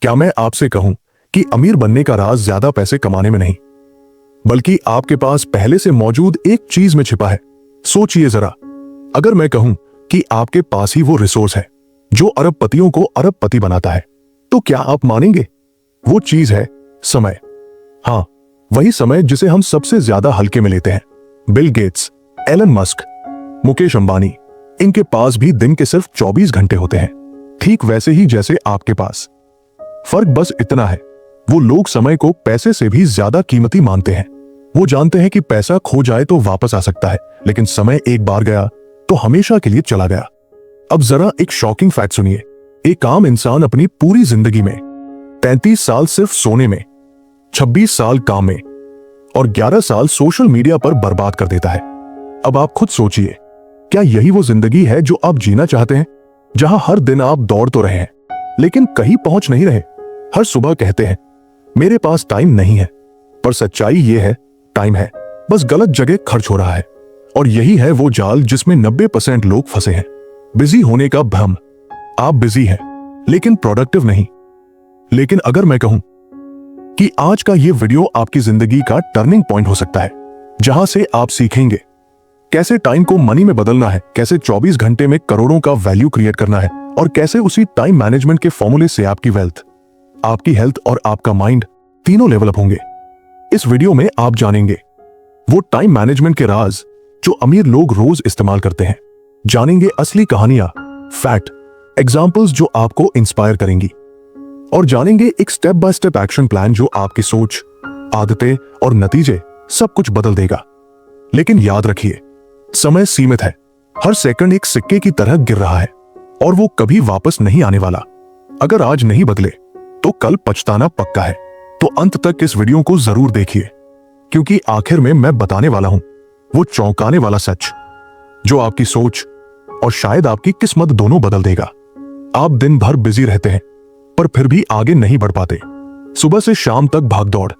क्या मैं आपसे कहूं कि अमीर बनने का राज ज्यादा पैसे कमाने में नहीं, बल्कि आपके पास पहले से मौजूद एक चीज में छिपा है। सोचिए जरा, अगर मैं कहूं कि आपके पास ही वो रिसोर्स है जो अरबपतियों को अरबपति बनाता है, तो क्या आप मानेंगे? वो चीज है समय। हाँ, वही समय जिसे हम सबसे ज्यादा हल्के में लेते हैं। Bill Gates, Elon Musk, Mukesh Ambani, इनके पास भी दिन के सिर्फ 24 घंटे होते हैं, ठीक वैसे ही जैसे आपके पास। फर्क बस इतना है, वो लोग समय को पैसे से भी ज्यादा कीमती मानते हैं। वो जानते हैं कि पैसा खो जाए तो वापस आ सकता है, लेकिन समय एक बार गया तो हमेशा के लिए चला गया। अब जरा एक शॉकिंग फैक्ट सुनिए। एक आम इंसान अपनी पूरी जिंदगी में 33 साल सिर्फ सोने में, 26 साल काम में और 11 साल सोशल मीडिया पर बर्बाद कर देता है। अब आप खुद सोचिए, क्या यही वो जिंदगी है जो आप जीना चाहते हैं, जहां हर दिन आप दौड़ तो रहे हैं लेकिन कहीं पहुंच नहीं रहे? हर सुबह कहते हैं मेरे पास टाइम नहीं है, पर सच्चाई यह है टाइम है, बस गलत जगह खर्च हो रहा है। और यही है वो जाल जिसमें 90% लोग फंसे हैं। बिजी होने का भ्रम। आप बिजी हैं लेकिन प्रोडक्टिव नहीं। लेकिन अगर मैं कहूं कि आज का ये वीडियो आपकी जिंदगी का टर्निंग पॉइंट हो सकता है, जहां से आप सीखेंगे कैसे टाइम को मनी में बदलना है, कैसे 24 घंटे में करोड़ों का वैल्यू क्रिएट करना है और कैसे उसी टाइम मैनेजमेंट के फॉर्मूले से आपकी वेल्थ, आपकी हेल्थ और आपका माइंड तीनों डेवलप होंगे। इस वीडियो में आप जानेंगे वो टाइम मैनेजमेंट के राज जो अमीर लोग रोज इस्तेमाल करते हैं। जानेंगे असली कहानियां, फैक्ट, एग्जाम्पल्स जो आपको इंस्पायर करेंगी और जानेंगे एक step by step action plan जो आपकी सोच, आदतें और नतीजे सब कुछ बदल देगा। लेकिन याद रखिए, समय सीमित है। हर सेकंड एक सिक्के की तरह गिर रहा है और वो कभी वापस नहीं आने वाला। अगर आज नहीं बदले तो कल पछताना पक्का है। तो अंत तक इस वीडियो को जरूर देखिए, क्योंकि आखिर में मैं बताने वाला हूं वो चौंकाने वाला सच जो आपकी सोच और शायद आपकी किस्मत दोनों बदल देगा। आप दिन भर बिजी रहते हैं पर फिर भी आगे नहीं बढ़ पाते। सुबह से शाम तक भागदौड़,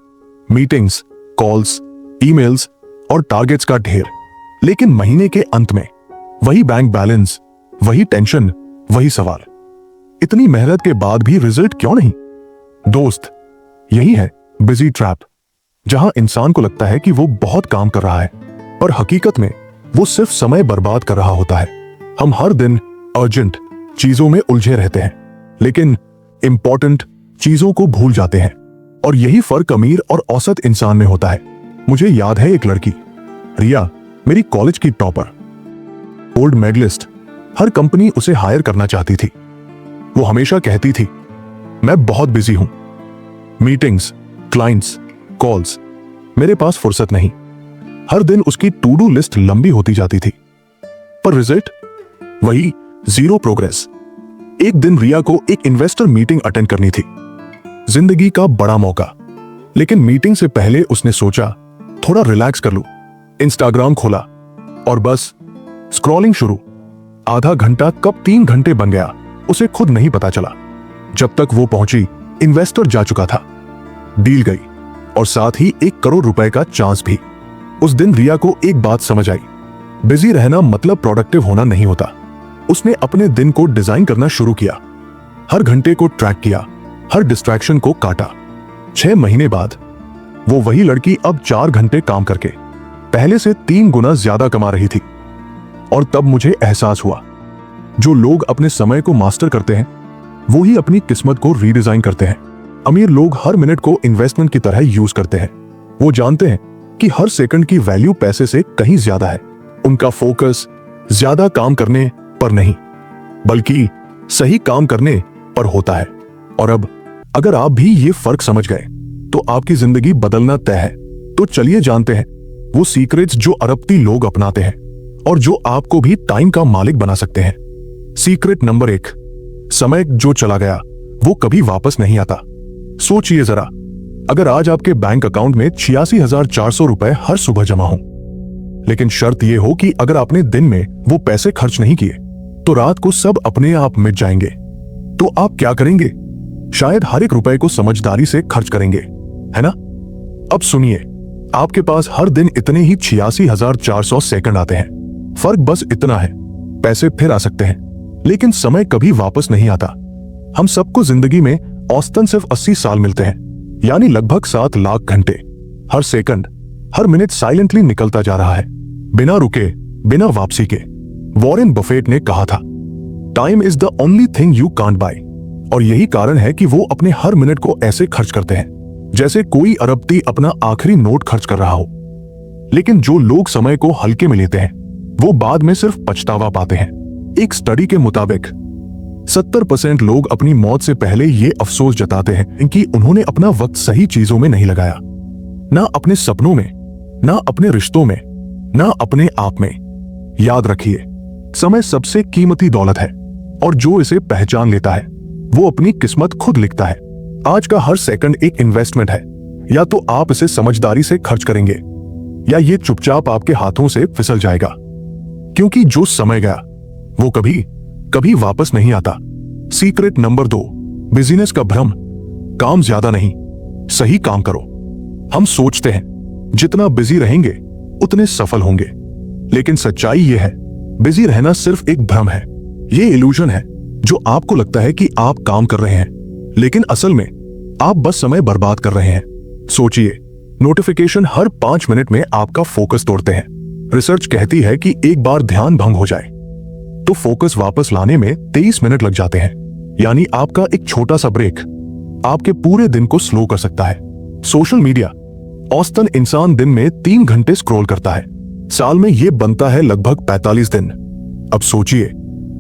मीटिंग्स, कॉल्स, ईमेल्स और टारगेट्स का ढेर, लेकिन महीने के अंत में वही बैंक बैलेंस, वही टेंशन, वही सवाल। इतनी मेहनत के बाद भी रिजल्ट क्यों नहीं? दोस्त, यही है बिजी ट्रैप, जहां इंसान को लगता है कि वो बहुत काम कर रहा है, पर हकीकत में वो सिर्फ समय बर्बाद कर रहा होता है। हम हर दिन अर्जेंट चीजों में उलझे रहते हैं, लेकिन इंपॉर्टेंट चीजों को भूल जाते हैं। और यही फर्क अमीर और औसत इंसान में होता है। मुझे याद है एक लड़की, रिया, मेरी कॉलेज की टॉपर, गोल्ड मेडलिस्ट। हर कंपनी उसे हायर करना चाहती थी। वो हमेशा कहती थी मैं बहुत बिजी हूं, मीटिंग्स, क्लाइंट्स, कॉल्स, मेरे पास फुर्सत नहीं। हर दिन उसकी टू डू लिस्ट लंबी होती जाती थी, पर रिजल्ट वही, जीरो प्रोग्रेस। एक दिन रिया को एक इन्वेस्टर मीटिंग अटेंड करनी थी, जिंदगी का बड़ा मौका। लेकिन मीटिंग से पहले उसने सोचा थोड़ा रिलैक्स कर लूं। इंस्टाग्राम खोला और बस स्क्रॉलिंग शुरू। आधा घंटा कब 3 घंटे बन गया उसे खुद नहीं पता चला। जब तक वो पहुंची, इन्वेस्टर जा चुका था। डील गई और साथ ही 1 करोड़ रुपए का चांस भी। उस दिन रिया को एक बात समझ आई, बिजी रहना मतलब प्रोडक्टिव होना नहीं होता। उसने अपने दिन को डिजाइन करना शुरू किया, हर घंटे को ट्रैक किया, हर डिस्ट्रैक्शन को काटा। 6 महीने बाद वो वही लड़की अब 4 घंटे काम करके पहले से 3 गुना ज्यादा कमा रही थी। और तब मुझे एहसास हुआ, जो लोग अपने समय को मास्टर करते हैं वो ही अपनी किस्मत को रीडिजाइन करते हैं। अमीर लोग हर मिनट को इन्वेस्टमेंट की तरह यूज करते हैं। वो जानते हैं कि हर सेकंड की वैल्यू पैसे से कहीं ज्यादा है। उनका फोकस ज्यादा काम करने पर नहीं, बल्कि सही काम करने पर होता है। और अब अगर आप भी ये फर्क समझ गए तो आपकी जिंदगी बदलना तय है। तो चलिए जानते हैं वो सीक्रेट्स जो अरबपति लोग अपनाते हैं और जो आपको भी टाइम का मालिक बना सकते हैं। सीक्रेट नंबर 1, समय जो चला गया वो कभी वापस नहीं आता। सोचिए जरा, अगर आज आपके बैंक अकाउंट में 86,400 रुपए हर सुबह जमा हो, लेकिन शर्त यह हो कि अगर आपने दिन में वो पैसे खर्च नहीं किए तो रात को सब अपने आप मिट जाएंगे, तो आप क्या करेंगे? शायद हर एक रुपए को समझदारी से खर्च करेंगे, है ना? अब सुनिए, आपके पास हर दिन इतने ही 86,400 सेकंड आते हैं। फर्क बस इतना है, पैसे फिर आ सकते हैं लेकिन समय कभी वापस नहीं आता। हम सबको जिंदगी में औसतन सिर्फ 80 साल मिलते हैं, यानी लगभग 7 लाख घंटे। हर सेकंड, हर मिनट साइलेंटली निकलता जा रहा है, बिना रुके, बिना वापसी के। वॉरेन बफेट ने कहा था, time is the only thing you can't buy. और यही कारण है कि वो अपने हर मिनट को ऐसे खर्च करते हैं जैसे कोई अरबपति अपना आखिरी नोट खर्च कर रहा हो। लेकिन जो लोग समय को हल्के में लेते हैं वो बाद में सिर्फ पछतावा पाते हैं। एक स्टडी के मुताबिक 70% लोग अपनी मौत से पहले ये अफसोस जताते हैं कि उन्होंने अपना वक्त सही चीजों में नहीं लगाया, ना अपने सपनों में, ना अपने रिश्तों में, ना अपने आप में। याद रखिए, समय सबसे कीमती दौलत है और जो इसे पहचान लेता है वो अपनी किस्मत खुद लिखता है। आज का हर सेकंड एक इन्वेस्टमेंट है। या तो आप इसे समझदारी से खर्च करेंगे या ये चुपचाप आपके हाथों से फिसल जाएगा, क्योंकि जो समय गया वो कभी कभी वापस नहीं आता। सीक्रेट नंबर 2, बिजीनेस का भ्रम। काम ज्यादा नहीं, सही काम करो। हम सोचते हैं जितना बिजी रहेंगे उतने सफल होंगे, लेकिन सच्चाई यह है, बिजी रहना सिर्फ एक भ्रम है। ये इल्यूजन है जो आपको लगता है कि आप काम कर रहे हैं, लेकिन असल में आप बस समय बर्बाद कर रहे हैं। सोचिए, नोटिफिकेशन हर 5 मिनट में आपका फोकस तोड़ते हैं। रिसर्च कहती है कि एक बार ध्यान भंग हो जाए तो फोकस वापस लाने में 23 मिनट लग जाते हैं। यानी आपका एक छोटा सा ब्रेक आपके पूरे दिन को स्लो कर सकता है। सोशल मीडिया, औसतन इंसान दिन में 3 घंटे स्क्रॉल करता है। साल में यह बनता है लगभग 45 दिन। अब सोचिए,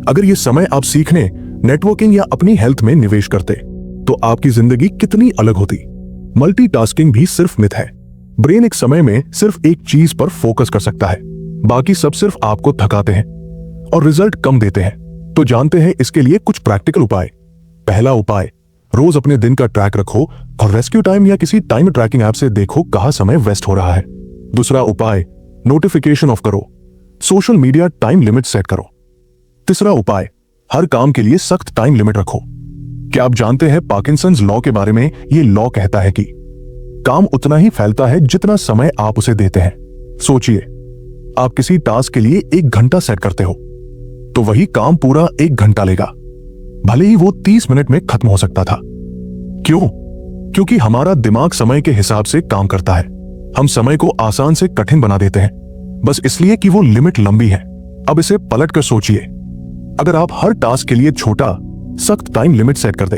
अगर ये समय आप सीखने, नेटवर्किंग या अपनी हेल्थ में निवेश करते तो आपकी जिंदगी कितनी अलग होती। मल्टीटास्किंग भी सिर्फ मिथ है। ब्रेन एक समय में सिर्फ एक चीज पर फोकस कर सकता है, बाकी सब सिर्फ आपको थकाते हैं और रिजल्ट कम देते हैं। तो जानते हैं इसके लिए कुछ प्रैक्टिकल उपाय। पहला उपाय, रोज अपने दिन का ट्रैक रखो और रेस्क्यू टाइम या किसी टाइम ट्रैकिंग ऐप से देखो कहां समय वेस्ट हो रहा है। दूसरा उपाय, नोटिफिकेशन ऑफ करो, social media time limit set करो। तीसरा उपाय, हर काम के लिए सख्त टाइम लिमिट रखो। क्या आप जानते हैं पार्किंसंस लॉ के बारे में? ये लॉ कहता है कि काम उतना ही फैलता है जितना समय आप उसे देते हैं। सोचिए, आप किसी टास्क के लिए 1 घंटा सेट करते हो तो वही काम पूरा 1 घंटा लेगा, भले ही वो 30 मिनट में खत्म हो सकता था। क्यों? क्योंकि हमारा दिमाग समय के हिसाब से काम करता है। हम समय को आसान से कठिन बना देते हैं बस इसलिए कि वो लिमिट लंबी है। अब इसे पलट कर सोचिए, अगर आप हर टास्क के लिए छोटा सख्त टाइम लिमिट सेट कर दे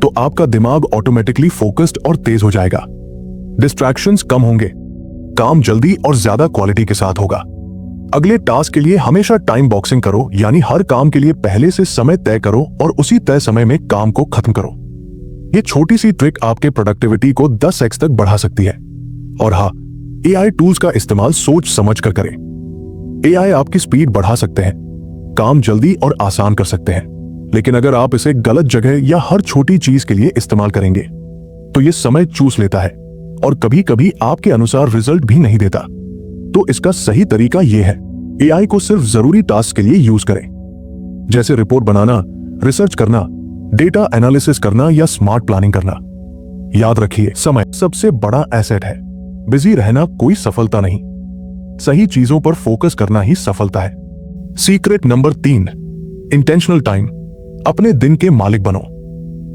तो आपका दिमाग ऑटोमेटिकली फोकस्ड और तेज हो जाएगा। डिस्ट्रैक्शंस कम होंगे, काम जल्दी और ज्यादा क्वालिटी के साथ होगा। अगले टास्क के लिए हमेशा टाइम बॉक्सिंग करो, यानी हर काम के लिए पहले से समय तय करो और उसी तय समय में काम को खत्म करो। ये छोटी सी ट्रिक आपके प्रोडक्टिविटी को 10x तक बढ़ा सकती है। और हाँ, AI टूल्स का इस्तेमाल सोच समझ कर करें। AI आपकी स्पीड बढ़ा सकते हैं, काम जल्दी और आसान कर सकते हैं, लेकिन अगर आप इसे गलत जगह या हर छोटी चीज के लिए इस्तेमाल करेंगे तो ये समय चूस लेता है और कभी कभी आपके अनुसार रिजल्ट भी नहीं देता। तो इसका सही तरीका यह है, AI को सिर्फ जरूरी टास्क के लिए यूज करें, जैसे रिपोर्ट बनाना, रिसर्च करना, डेटा एनालिसिस करना या स्मार्ट प्लानिंग करना। याद रखिए, समय सबसे बड़ा एसेट है। बिजी रहना कोई सफलता नहीं, सही चीजों पर फोकस करना ही सफलता है। Secret number 3, intentional time. अपने दिन के मालिक बनो।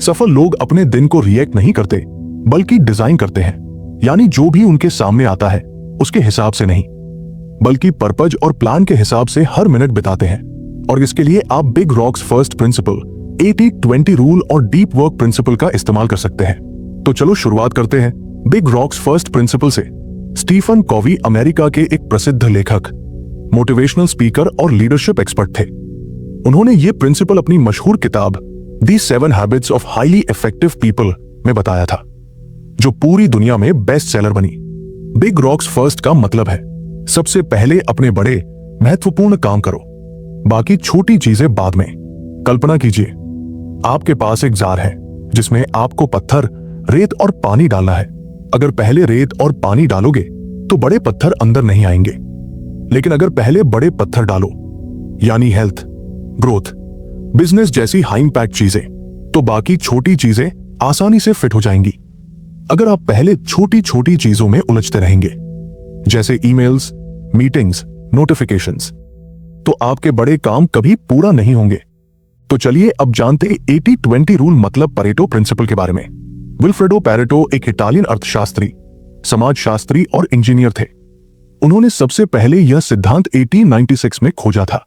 सफल लोग अपने दिन को रिएक्ट नहीं करते बल्कि डिजाइन करते हैं, यानी जो भी उनके सामने आता है उसके हिसाब से नहीं बल्कि पर्पज और प्लान के हिसाब से हर मिनट बिताते हैं। और इसके लिए आप big rocks first principle, 80-20 rule और डीप वर्क प्रिंसिपल का इस्तेमाल कर सकते हैं। तो चलो शुरुआत करते हैं बिग रॉक्स फर्स्ट प्रिंसिपल से। स्टीफन कॉवी अमेरिका के एक प्रसिद्ध लेखक, मोटिवेशनल स्पीकर और लीडरशिप एक्सपर्ट थे। उन्होंने ये प्रिंसिपल अपनी मशहूर किताब दी 7 habits of highly effective people में बताया था, जो पूरी दुनिया में बेस्ट सेलर बनी। बिग रॉक्स फर्स्ट का मतलब है सबसे पहले अपने बड़े महत्वपूर्ण काम करो, बाकी छोटी चीजें बाद में। कल्पना कीजिए, आपके पास एक जार है जिसमें आपको पत्थर, रेत और पानी डालना है। अगर पहले रेत और पानी डालोगे तो बड़े पत्थर अंदर नहीं आएंगे, लेकिन अगर पहले बड़े पत्थर डालो, यानी हेल्थ, ग्रोथ, बिजनेस जैसी हाई इंपैक्ट चीजें, तो बाकी छोटी चीजें आसानी से फिट हो जाएंगी। अगर आप पहले छोटी छोटी चीजों में उलझते रहेंगे, जैसे ईमेल्स, मीटिंग्स, नोटिफिकेशंस, तो आपके बड़े काम कभी पूरा नहीं होंगे। तो चलिए अब जानते 80-20 रूल मतलब परेटो प्रिंसिपल के बारे में। विल्फ्रेडो पैरेटो एक इटालियन अर्थशास्त्री, समाजशास्त्री और इंजीनियर थे। उन्होंने सबसे पहले यह सिद्धांत 1896 में खोजा था,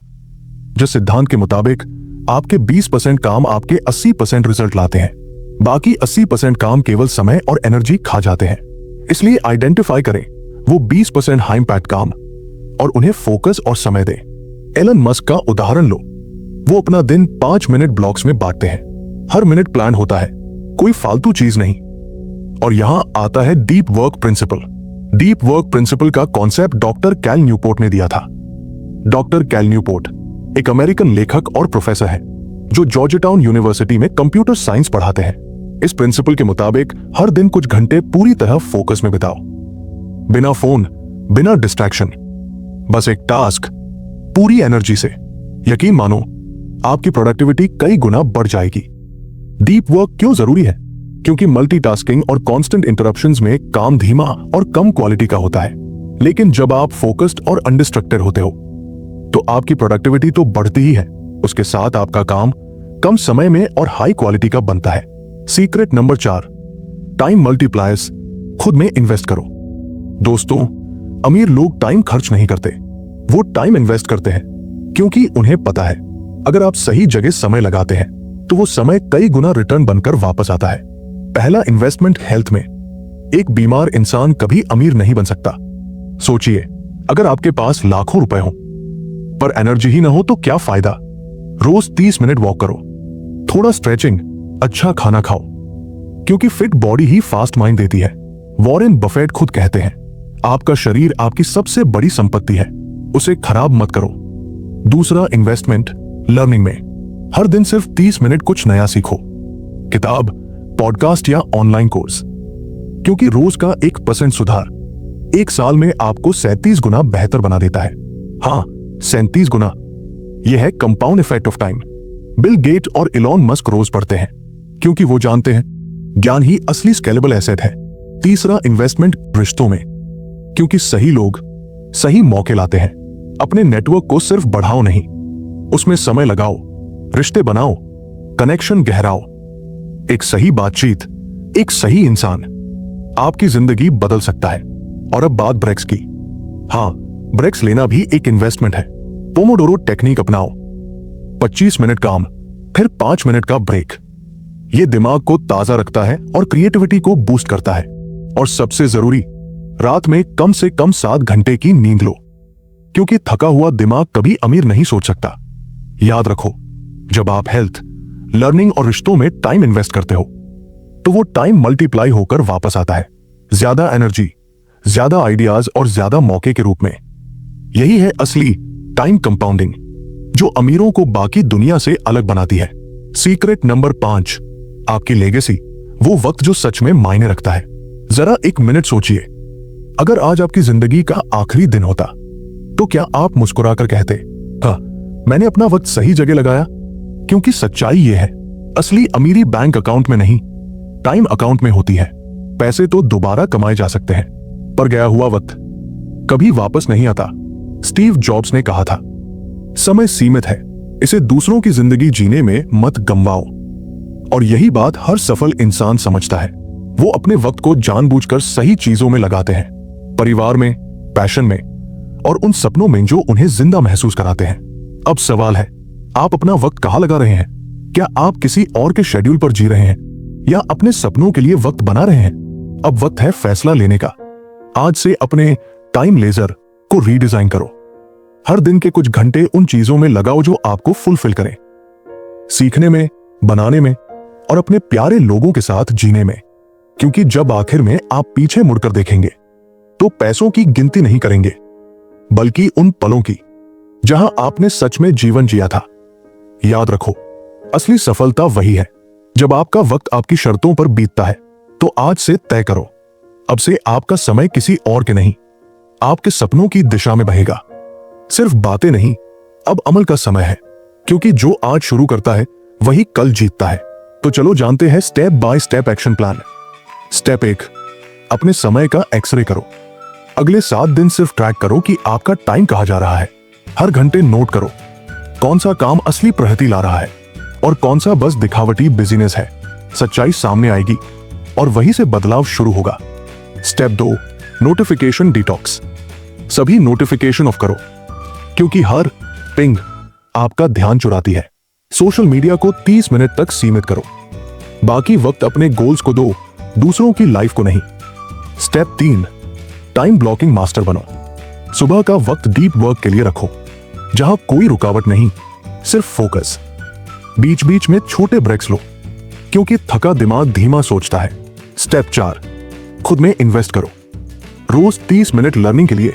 जिस सिद्धांत के मुताबिक आपके 20% काम आपके 80% रिजल्ट लाते हैं, बाकी 80% काम केवल समय और एनर्जी खा जाते हैं। इसलिए आइडेंटिफाई करें वो 20% हाई इंपैक्ट काम और उन्हें फोकस और समय दें। एलन मस्क का उदाहरण लो, वो अपना दिन 5 मिनट ब्लॉक्स में बांटते हैं। हर मिनट प्लान होता है, कोई फालतू चीज नहीं। और यहां आता है deep work principal. Deep work principal का कॉन्सेप्ट डॉक्टर कैल न्यूपोर्ट ने दिया था। डॉक्टर कैल न्यूपोर्ट एक अमेरिकन लेखक और प्रोफेसर है जो जॉर्जटाउन यूनिवर्सिटी में कंप्यूटर साइंस पढ़ाते हैं। इस प्रिंसिपल के मुताबिक हर दिन कुछ घंटे पूरी तरह फोकस में बिताओ, बिना फोन, बिना डिस्ट्रैक्शन, बस एक टास्क, पूरी एनर्जी से। यकीन मानो आपकी प्रोडक्टिविटी कई गुना बढ़ जाएगी। डीप वर्क क्यों जरूरी है? क्योंकि मल्टीटास्किंग और कांस्टेंट इंटरप्शंस में काम धीमा और कम क्वालिटी का होता है। लेकिन जब आप फोकस्ड और अनडिस्ट्रक्टेड होते हो तो आपकी प्रोडक्टिविटी तो बढ़ती ही है, उसके साथ आपका काम कम समय में और हाई क्वालिटी का बनता है। सीक्रेट नंबर 4, टाइम मल्टीप्लायर्स खुद में इन्वेस्ट करो। दोस्तों, अमीर लोग टाइम खर्च नहीं करते, वो टाइम इन्वेस्ट करते हैं क्योंकि उन्हें पता है अगर आप सही जगह समय लगाते हैं तो वो समय कई गुना रिटर्न बनकर वापस आता है। पहला इन्वेस्टमेंट हेल्थ में। एक बीमार इंसान कभी अमीर नहीं बन सकता। सोचिए, अगर आपके पास लाखों रुपए हो पर एनर्जी ही ना हो तो क्या फायदा? रोज 30 मिनट वॉक करो, थोड़ा स्ट्रेचिंग, अच्छा खाना खाओ, क्योंकि फिट बॉडी ही फास्ट माइंड देती है। वॉरेन बफेट खुद कहते हैं, आपका शरीर आपकी सबसे बड़ी संपत्ति है, उसे खराब मत करो। दूसरा इन्वेस्टमेंट लर्निंग में। हर दिन सिर्फ 30 मिनट कुछ नया सीखो, किताब, पॉडकास्ट या ऑनलाइन कोर्स, क्योंकि रोज का 1% सुधार 1 साल में आपको 37 गुना बेहतर बना देता है। हाँ, 37 गुना। यह है compound effect of time. Bill Gate और इलॉन मस्क रोज पढ़ते हैं क्योंकि वो जानते हैं ज्ञान ही असली स्केलेबल एसेट है। तीसरा इन्वेस्टमेंट रिश्तों में, क्योंकि सही लोग सही मौके लाते हैं। अपने नेटवर्क को सिर्फ बढ़ाओ नहीं, उसमें समय लगाओ, रिश्ते बनाओ, कनेक्शन गहराओ। एक सही बातचीत, एक सही इंसान आपकी जिंदगी बदल सकता है। और अब बात ब्रेक्स की। हाँ, ब्रेक्स लेना भी एक इन्वेस्टमेंट है। पोमोडोरो टेक्निक अपनाओ, 25 मिनट काम, फिर 5 मिनट का ब्रेक। यह दिमाग को ताजा रखता है और क्रिएटिविटी को बूस्ट करता है। और सबसे जरूरी, रात में कम से कम 7 घंटे की नींद लो, क्योंकि थका हुआ दिमाग कभी अमीर नहीं सोच सकता। याद रखो, जब आप हेल्थ, लर्निंग और रिश्तों में टाइम इन्वेस्ट करते हो तो वो टाइम मल्टीप्लाई होकर वापस आता है, ज्यादा एनर्जी, ज्यादा आइडियाज और ज्यादा मौके के रूप में। यही है असली टाइम कंपाउंडिंग, जो अमीरों को बाकी दुनिया से अलग बनाती है। सीक्रेट नंबर 5, आपकी लेगेसी, वो वक्त जो सच में मायने रखता है। जरा 1 मिनट सोचिए, अगर आज आपकी जिंदगी का आखिरी दिन होता तो क्या आप मुस्कुराकर कहते, हाँ, मैंने अपना वक्त सही जगह लगाया? क्योंकि सच्चाई ये है, असली अमीरी बैंक अकाउंट में नहीं, टाइम अकाउंट में होती है। पैसे तो दोबारा कमाए जा सकते हैं, पर गया हुआ वक्त कभी वापस नहीं आता। स्टीव जॉब्स ने कहा था, समय सीमित है, इसे दूसरों की जिंदगी जीने में मत गंवाओ। और यही बात हर सफल इंसान समझता है। वो अपने वक्त को जानबूझकर सही चीजों में लगाते हैं, परिवार में, पैशन में और उन सपनों में जो उन्हें जिंदा महसूस कराते हैं। अब सवाल है, आप अपना वक्त कहां लगा रहे हैं? क्या आप किसी और के शेड्यूल पर जी रहे हैं या अपने सपनों के लिए वक्त बना रहे हैं? अब वक्त है फैसला लेने का। आज से अपने टाइम लेजर को रीडिजाइन करो। हर दिन के कुछ घंटे उन चीजों में लगाओ जो आपको फुलफिल करें, सीखने में, बनाने में और अपने प्यारे लोगों के साथ जीने में। क्योंकि जब आखिर में आप पीछे मुड़कर देखेंगे तो पैसों की गिनती नहीं करेंगे, बल्कि उन पलों की जहां आपने सच में जीवन जिया था। याद रखो, असली सफलता वही है जब आपका वक्त आपकी शर्तों पर बीतता है। तो आज से तय करो, अब से आपका समय किसी और के नहीं, आपके सपनों की दिशा में बहेगा। सिर्फ बातें नहीं, अब अमल का समय है, क्योंकि जो आज शुरू करता है वही कल जीतता है। तो चलो जानते हैं step by step action plan. Step 1, अपने समय का एक्सरे करो। अगले 7 दिन सिर्फ ट्रैक करो कि आपका टाइम कहां जा रहा है। हर घंटे नोट करो कौन सा काम असली प्रगति ला रहा है और कौन सा बस दिखावटी बिजीनेस है। सच्चाई सामने आएगी और वहीं से बदलाव शुरू होगा। Step 2, notification detox. सभी नोटिफिकेशन ऑफ करो, क्योंकि हर पिंग आपका ध्यान चुराती है। सोशल मीडिया को 30 मिनट तक सीमित करो, बाकी वक्त अपने गोल्स को दो, दूसरों की लाइफ को नहीं। स्टेप 3, टाइम ब्लॉकिंग मास्टर बनो। सुबह का वक्त डीप वर्क के लिए रखो, जहां कोई रुकावट नहीं, सिर्फ फोकस। बीच बीच में छोटे ब्रेक्स लो, क्योंकि थका दिमाग धीमा सोचता है। स्टेप 4, खुद में इन्वेस्ट करो। रोज 30 मिनट लर्निंग के लिए,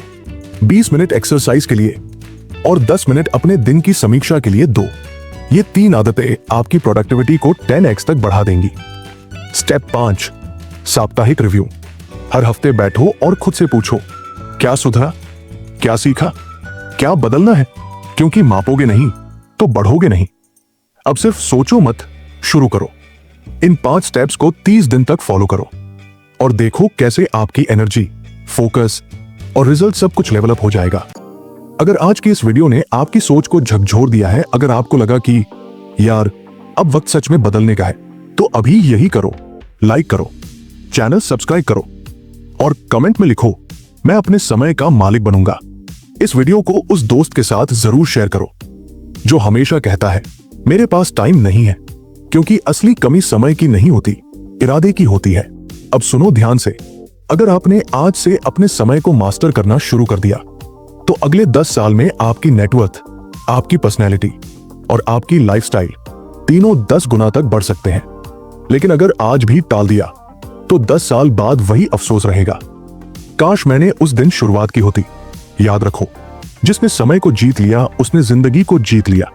20 मिनट एक्सरसाइज के लिए और 10 मिनट अपने दिन की समीक्षा के लिए दो। ये 3 आदतें आपकी प्रोडक्टिविटी को 10x तक बढ़ा देंगी। स्टेप 5, साप्ताहिक रिव्यू। हर हफ्ते बैठो और खुद से पूछो, क्या सुधरा, क्या सीखा, क्या बदलना है। क्योंकि मापोगे नहीं तो बढ़ोगे नहीं। अब सिर्फ सोचो मत, शुरू करो। इन 5 स्टेप्स को 30 दिन तक फॉलो करो और देखो कैसे आपकी एनर्जी, फोकस और रिजल्ट सब कुछ लेवल अप हो जाएगा। अगर आज की इस वीडियो ने आपकी सोच को झकझोर दिया है, अगर आपको लगा कि यार अब वक्त सच में बदलने का है, तो अभी यही करो। लाइक करो, चैनल सब्सक्राइब करो और कमेंट में लिखो, मैं अपने समय का मालिक बनूंगा। इस वीडियो को उस दोस्त के साथ जरूर शेयर करो जो हमेशा कहता है मेरे पास टाइम नहीं है, क्योंकि असली कमी समय की नहीं होती, इरादे की होती है। अब सुनो ध्यान से, अगर आपने आज से अपने समय को मास्टर करना शुरू कर दिया, तो अगले 10 साल में आपकी नेटवर्थ, आपकी पर्सनैलिटी और आपकी लाइफस्टाइल तीनों 10 गुना तक बढ़ सकते हैं। लेकिन अगर आज भी टाल दिया, तो 10 साल बाद वही अफसोस रहेगा, काश मैंने उस दिन शुरुआत की होती। याद रखो, जिसने समय को जीत लिया उसने जिंदगी को जीत लिया।